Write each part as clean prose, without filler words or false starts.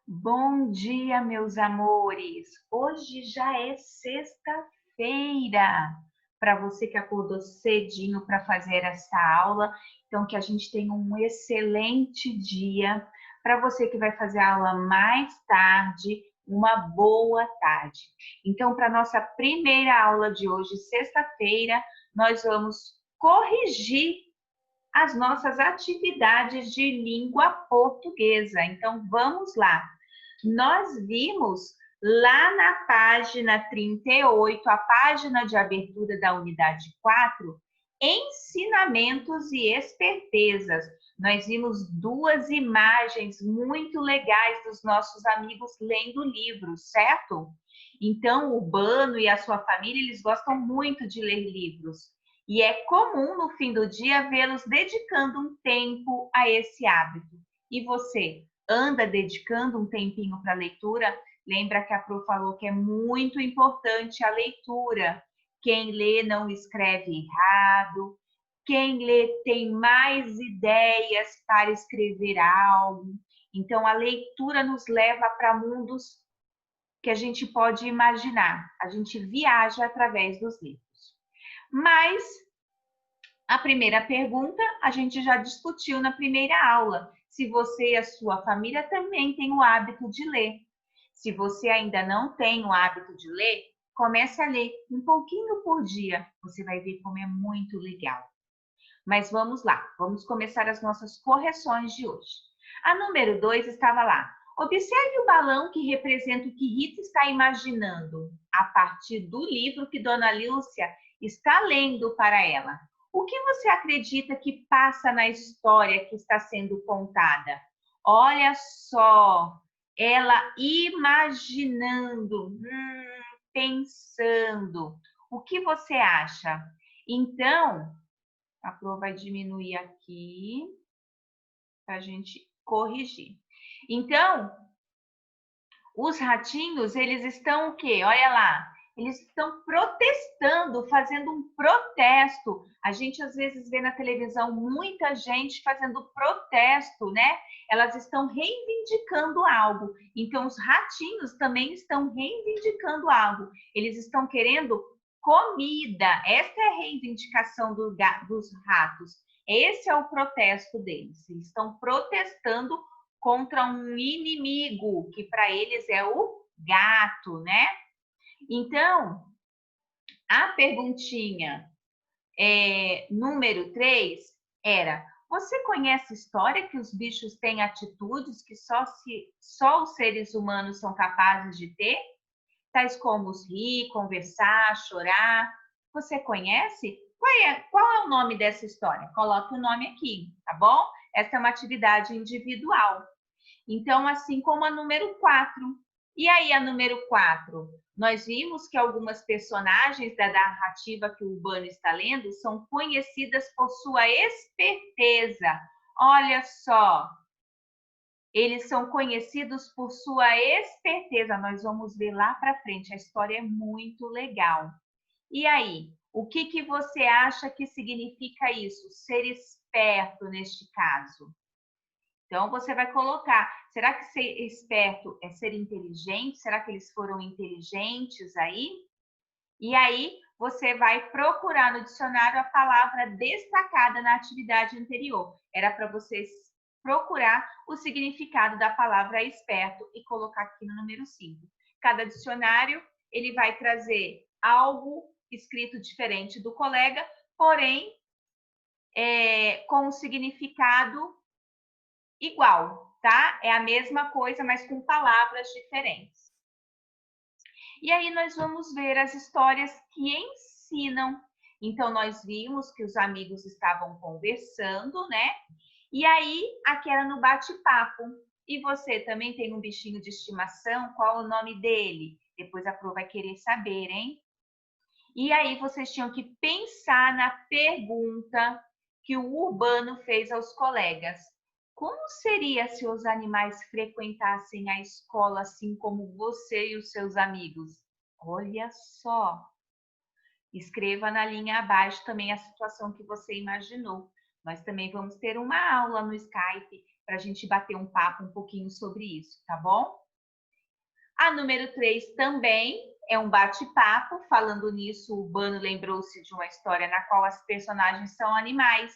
Bom dia, meus amores! Hoje já é sexta-feira. Para você que acordou cedinho para fazer essa aula, então que a gente tenha um excelente dia. Para você que vai fazer a aula mais tarde, uma boa tarde. Então, para nossa primeira aula de hoje, sexta-feira, nós vamos corrigir as nossas atividades de língua portuguesa. Então, vamos lá. Nós vimos lá na página 38, a página de abertura da unidade 4, ensinamentos e espertezas. Nós vimos duas imagens muito legais dos nossos amigos lendo livros, certo? Então, o Urbano e a sua família, eles gostam muito de ler livros. E é comum no fim do dia vê-los dedicando um tempo a esse hábito. E você, anda dedicando um tempinho para a leitura? Lembra que a Pro falou que é muito importante a leitura. Quem lê não escreve errado. Quem lê tem mais ideias para escrever algo. Então, a leitura nos leva para mundos que a gente pode imaginar. A gente viaja através dos livros. Mas a primeira pergunta a gente já discutiu na primeira aula. Se você e a sua família também têm o hábito de ler. Se você ainda não tem o hábito de ler, comece a ler um pouquinho por dia. Você vai ver como é muito legal. Mas vamos lá, vamos começar as nossas correções de hoje. A número 2 estava lá. Observe o balão que representa o que Rita está imaginando a partir do livro que Dona Lúcia está lendo para ela. O que você acredita que passa na história que está sendo contada? Olha só, ela imaginando, pensando. O que você acha? Então, a Pro vai diminuir aqui para a gente corrigir. Então, os ratinhos, eles estão o quê? Olha lá, eles estão protestando, fazendo um protesto. A gente às vezes vê na televisão muita gente fazendo protesto, né? Elas estão reivindicando algo. Então, os ratinhos também estão reivindicando algo. Eles estão querendo comida. Essa é a reivindicação dos ratos. Esse é o protesto deles. Eles estão protestando contra um inimigo, que para eles é o gato, né? Então, a perguntinha número 3 era: você conhece a história que os bichos têm atitudes que só os seres humanos são capazes de ter? Tais como rir, conversar, chorar. Você conhece? Qual é o nome dessa história? Coloque o nome aqui, tá bom? Essa é uma atividade individual. Então, assim como a número 4. E aí, a número 4? Nós vimos que algumas personagens da narrativa que o Urbano está lendo são conhecidas por sua esperteza. Olha só, eles são conhecidos por sua esperteza. Nós vamos ver lá para frente, a história é muito legal. E aí, o que você acha que significa isso? Ser esperto neste caso? Então, você vai colocar, será que ser esperto é ser inteligente? Será que eles foram inteligentes aí? E aí, você vai procurar no dicionário a palavra destacada na atividade anterior. Era para vocês procurar o significado da palavra esperto e colocar aqui no número 5. Cada dicionário, ele vai trazer algo escrito diferente do colega, porém, com um significado igual, tá? É a mesma coisa, mas com palavras diferentes. E aí nós vamos ver as histórias que ensinam. Então, nós vimos que os amigos estavam conversando, né? E aí, aqui era no bate-papo. E você também tem um bichinho de estimação? Qual é o nome dele? Depois a Pro vai querer saber, hein? E aí vocês tinham que pensar na pergunta que o Urbano fez aos colegas. Como seria se os animais frequentassem a escola assim como você e os seus amigos? Olha só. Escreva na linha abaixo também a situação que você imaginou. Nós também vamos ter uma aula no Skype para a gente bater um papo um pouquinho sobre isso, tá bom? A número 3 também é um bate-papo. Falando nisso, o Bano lembrou-se de uma história na qual as personagens são animais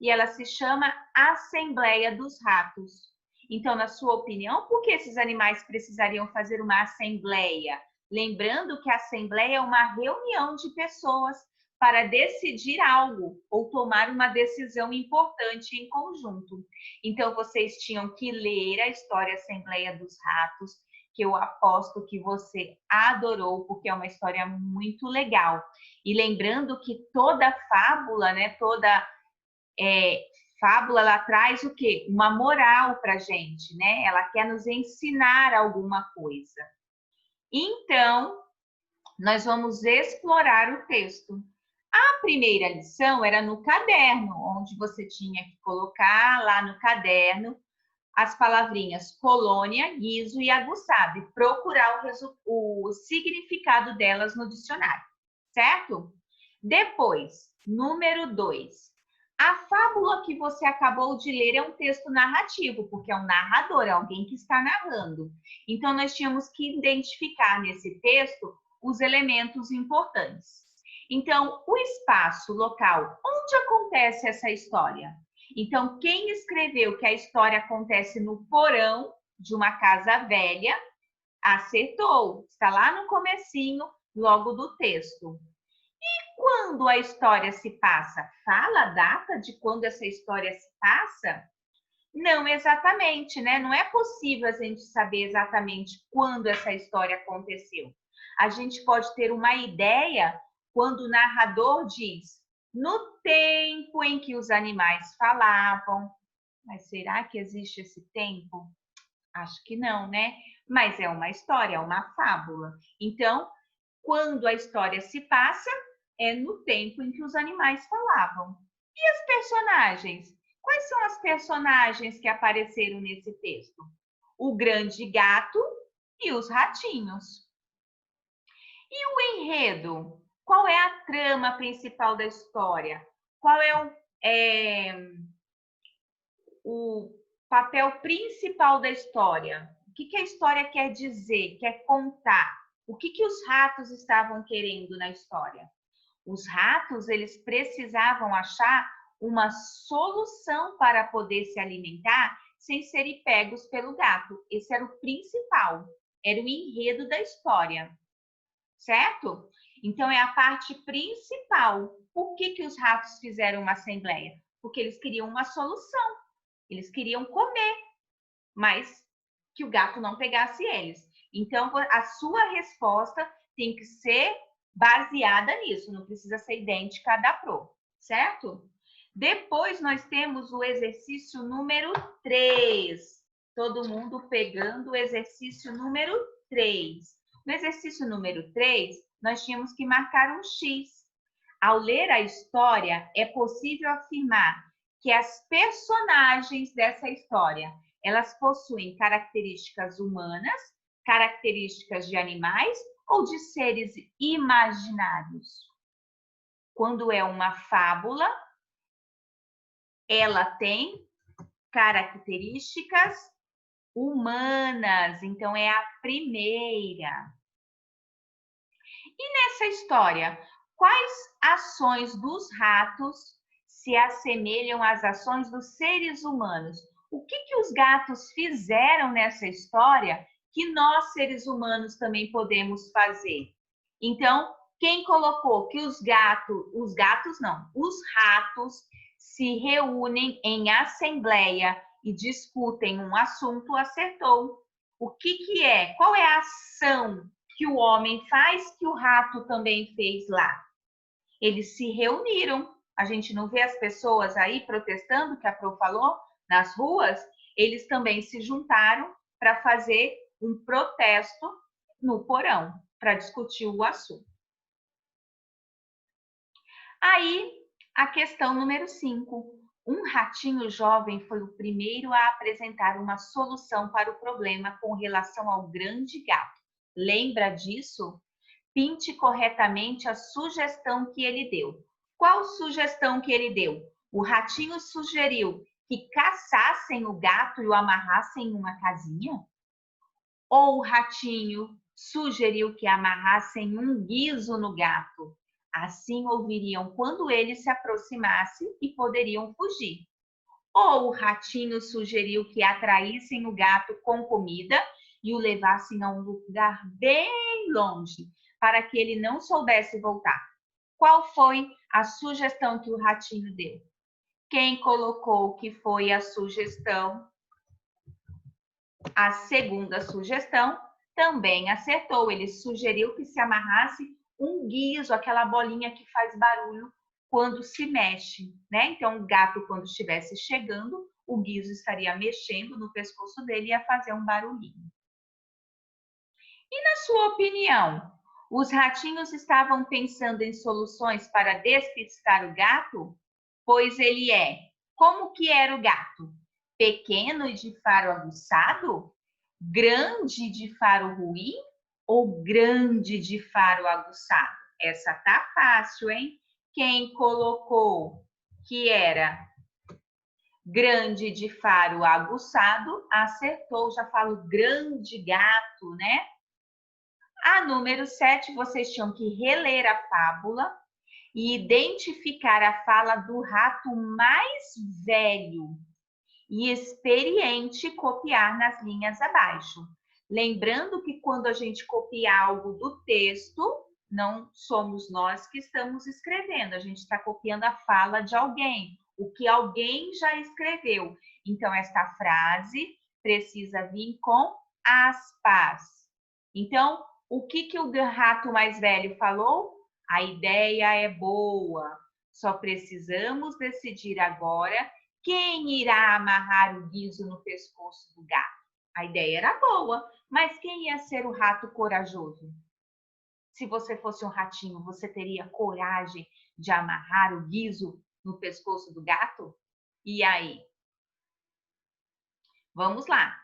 e ela se chama Assembleia dos Ratos. Então, na sua opinião, por que esses animais precisariam fazer uma assembleia? Lembrando que a assembleia é uma reunião de pessoas para decidir algo ou tomar uma decisão importante em conjunto. Então, vocês tinham que ler a história Assembleia dos Ratos, que eu aposto que você adorou, porque é uma história muito legal. E lembrando que toda fábula, né, fábula, ela traz o quê? Uma moral para a gente, né? Ela quer nos ensinar alguma coisa. Então, nós vamos explorar o texto. A primeira lição era no caderno, onde você tinha que colocar lá no caderno as palavrinhas colônia, guiso e aguçado e procurar o significado delas no dicionário, certo? Depois, número 2. A fábula que você acabou de ler é um texto narrativo, porque é um narrador, é alguém que está narrando. Então, nós tínhamos que identificar nesse texto os elementos importantes. Então, o espaço, local, onde acontece essa história? Então, quem escreveu que a história acontece no porão de uma casa velha, acertou. Está lá no comecinho, logo do texto. E quando a história se passa? Fala a data de quando essa história se passa? Não exatamente, né? Não é possível a gente saber exatamente quando essa história aconteceu. A gente pode ter uma ideia quando o narrador diz no tempo em que os animais falavam. Mas será que existe esse tempo? Acho que não, né? Mas é uma história, é uma fábula. Então, quando a história se passa, é no tempo em que os animais falavam. E as personagens? Quais são as personagens que apareceram nesse texto? O grande gato e os ratinhos. E o enredo? Qual é a trama principal da história? Qual o papel principal da história? O que a história quer dizer, quer contar? O que os ratos estavam querendo na história? Os ratos, eles precisavam achar uma solução para poder se alimentar sem serem pegos pelo gato. Esse era o principal, era o enredo da história, certo? Então, é a parte principal. Por que os ratos fizeram uma assembleia? Porque eles queriam uma solução. Eles queriam comer, mas que o gato não pegasse eles. Então, a sua resposta tem que ser baseada nisso, não precisa ser idêntica à da Pro, certo? Depois, nós temos o exercício número 3. Todo mundo pegando o exercício número 3. No exercício número 3, nós tínhamos que marcar um X. Ao ler a história, é possível afirmar que as personagens dessa história, elas possuem características humanas, características de animais ou de seres imaginários. Quando é uma fábula, ela tem características humanas, então é a primeira. E nessa história, quais ações dos ratos se assemelham às ações dos seres humanos? O que os gatos fizeram nessa história que nós, seres humanos, também podemos fazer? Então, quem colocou que os ratos se reúnem em assembleia e discutem um assunto, acertou. O que é? Qual é a ação que o homem faz que o rato também fez lá? Eles se reuniram. A gente não vê as pessoas aí protestando, que a Pro falou, nas ruas? Eles também se juntaram para fazer um protesto no porão, para discutir o assunto. Aí, a questão número 5. Um ratinho jovem foi o primeiro a apresentar uma solução para o problema com relação ao grande gato. Lembra disso? Pinte corretamente a sugestão que ele deu. Qual sugestão que ele deu? O ratinho sugeriu que caçassem o gato e o amarrassem em uma casinha? Ou o ratinho sugeriu que amarrassem um guizo no gato? Assim ouviriam quando ele se aproximasse e poderiam fugir. Ou o ratinho sugeriu que atraíssem o gato com comida e o levassem a um lugar bem longe, para que ele não soubesse voltar. Qual foi a sugestão que o ratinho deu? Quem colocou que foi a sugestão, a segunda sugestão, também acertou. Ele sugeriu que se amarrasse um guizo, aquela bolinha que faz barulho quando se mexe, né? Então, o gato, quando estivesse chegando, o guizo estaria mexendo no pescoço dele e ia fazer um barulhinho. E na sua opinião, os ratinhos estavam pensando em soluções para despistar o gato? Pois ele é. Como que era o gato? Pequeno e de faro aguçado? Grande de faro ruim? Ou grande de faro aguçado? Essa tá fácil, hein? Quem colocou que era grande de faro aguçado, acertou. Já falo grande gato, né? A número 7, vocês tinham que reler a fábula e identificar a fala do rato mais velho e experiente copiar nas linhas abaixo. Lembrando que quando a gente copia algo do texto, não somos nós que estamos escrevendo, a gente está copiando a fala de alguém, o que alguém já escreveu. Então, esta frase precisa vir com aspas. Então, o que o rato mais velho falou? A ideia é boa, só precisamos decidir agora quem irá amarrar o guizo no pescoço do gato. A ideia era boa, mas quem ia ser o rato corajoso? Se você fosse um ratinho, você teria coragem de amarrar o guizo no pescoço do gato? E aí? Vamos lá.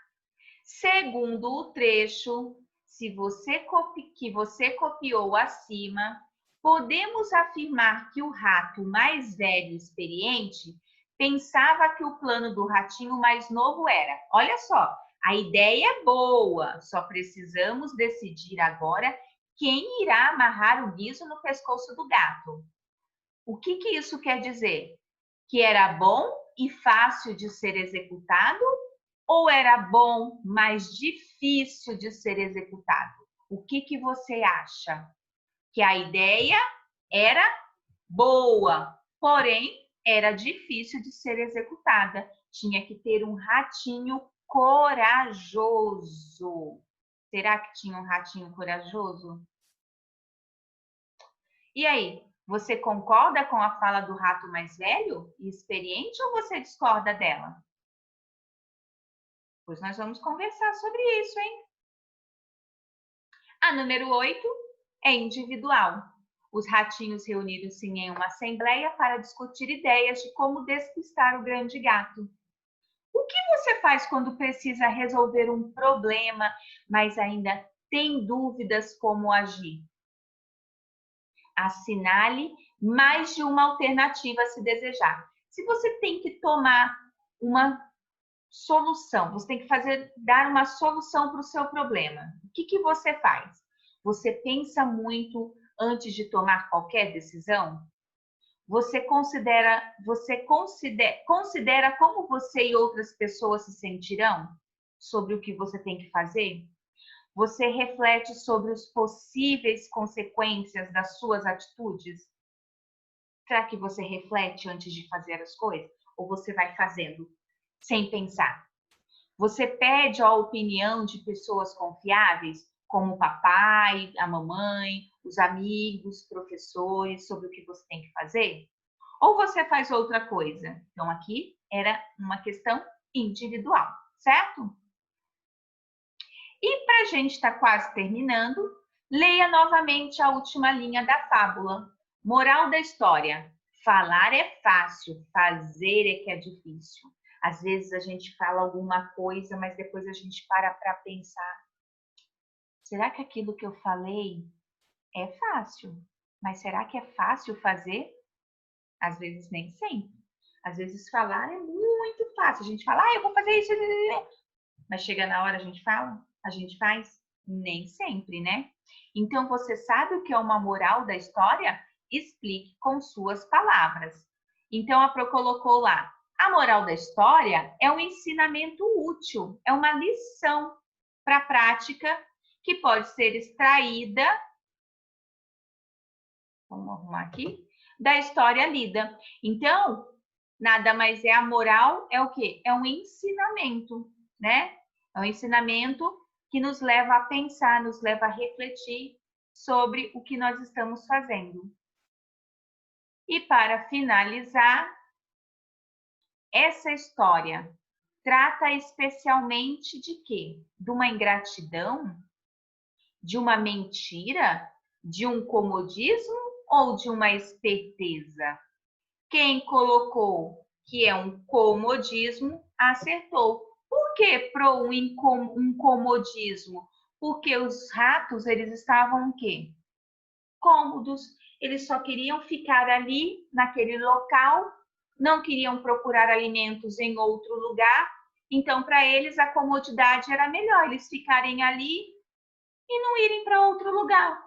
Segundo o trecho, que você copiou acima, podemos afirmar que o rato mais velho e experiente pensava que o plano do ratinho mais novo era: olha só, a ideia é boa, só precisamos decidir agora quem irá amarrar o guizo no pescoço do gato. O que isso quer dizer? Que era bom e fácil de ser executado? Ou era bom, mas difícil de ser executado? O que você acha? Que a ideia era boa, porém era difícil de ser executada. Tinha que ter um ratinho corajoso. Será que tinha um ratinho corajoso? E aí, você concorda com a fala do rato mais velho e experiente ou você discorda dela? Pois nós vamos conversar sobre isso, hein? A número 8 é individual. Os ratinhos reuniram-se em uma assembleia para discutir ideias de como despistar o grande gato. O que você faz quando precisa resolver um problema, mas ainda tem dúvidas como agir? Assinale mais de uma alternativa se desejar. Se você tem que tomar uma solução, você tem que dar uma solução para o seu problema, o que você faz? Você pensa muito antes de tomar qualquer decisão? Você considera como você e outras pessoas se sentirão sobre o que você tem que fazer? Você reflete sobre as possíveis consequências das suas atitudes? Será que você reflete antes de fazer as coisas? Ou você vai fazendo sem pensar? Você pede a opinião de pessoas confiáveis, como o papai, a mamãe, os amigos, professores, sobre o que você tem que fazer? Ou você faz outra coisa? Então, aqui era uma questão individual, certo? E para a gente estar quase terminando, leia novamente a última linha da fábula. Moral da história: falar é fácil, fazer é que é difícil. Às vezes a gente fala alguma coisa, mas depois a gente para pensar: será que aquilo que eu falei é fácil? Mas será que é fácil fazer? Às vezes nem sempre. Às vezes falar é muito fácil. A gente fala, eu vou fazer isso. Mas chega na hora, a gente fala, a gente faz? Nem sempre, né? Então, você sabe o que é uma moral da história? Explique com suas palavras. Então, a Pro colocou lá, a moral da história é um ensinamento útil, é uma lição para a prática que pode ser extraída, vamos arrumar aqui, da história lida. Então, nada mais é a moral, é o quê? É um ensinamento, né? É um ensinamento que nos leva a pensar, nos leva a refletir sobre o que nós estamos fazendo. E para finalizar, essa história trata especialmente de quê? De uma ingratidão? De uma mentira? De um comodismo ou de uma esperteza? Quem colocou que é um comodismo, acertou. Por que pro um comodismo? Porque os ratos, eles estavam o quê? Cômodos. Eles só queriam ficar ali, naquele local, não queriam procurar alimentos em outro lugar. Então, para eles, a comodidade era melhor, eles ficarem ali e não irem para outro lugar,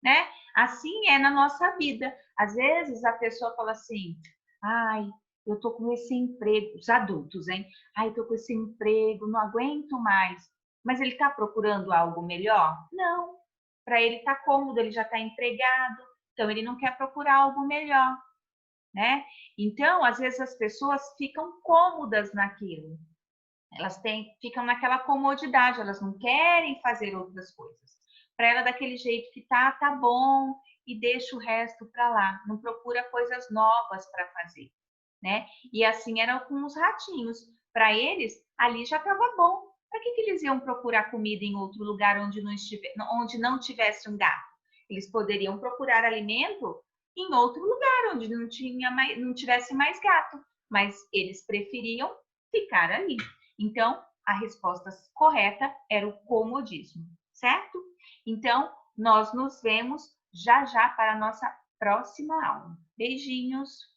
né? Assim é na nossa vida. Às vezes a pessoa fala assim, ai, eu tô com esse emprego, os adultos, hein? Ai, eu tô com esse emprego, não aguento mais. Mas ele tá procurando algo melhor? Não. Para ele tá cômodo, ele já tá empregado, então ele não quer procurar algo melhor, né? Então, às vezes as pessoas ficam cômodas naquilo. Elas ficam naquela comodidade, elas não querem fazer outras coisas. Para ela, daquele jeito que tá bom, e deixa o resto para lá. Não procura coisas novas para fazer, né? E assim era com os ratinhos. Para eles, ali já estava bom. Para que eles iam procurar comida em outro lugar onde não tivesse um gato? Eles poderiam procurar alimento em outro lugar, onde não tivesse mais gato. Mas eles preferiam ficar ali. Então, a resposta correta era o comodismo, certo? Então, nós nos vemos já já para a nossa próxima aula. Beijinhos!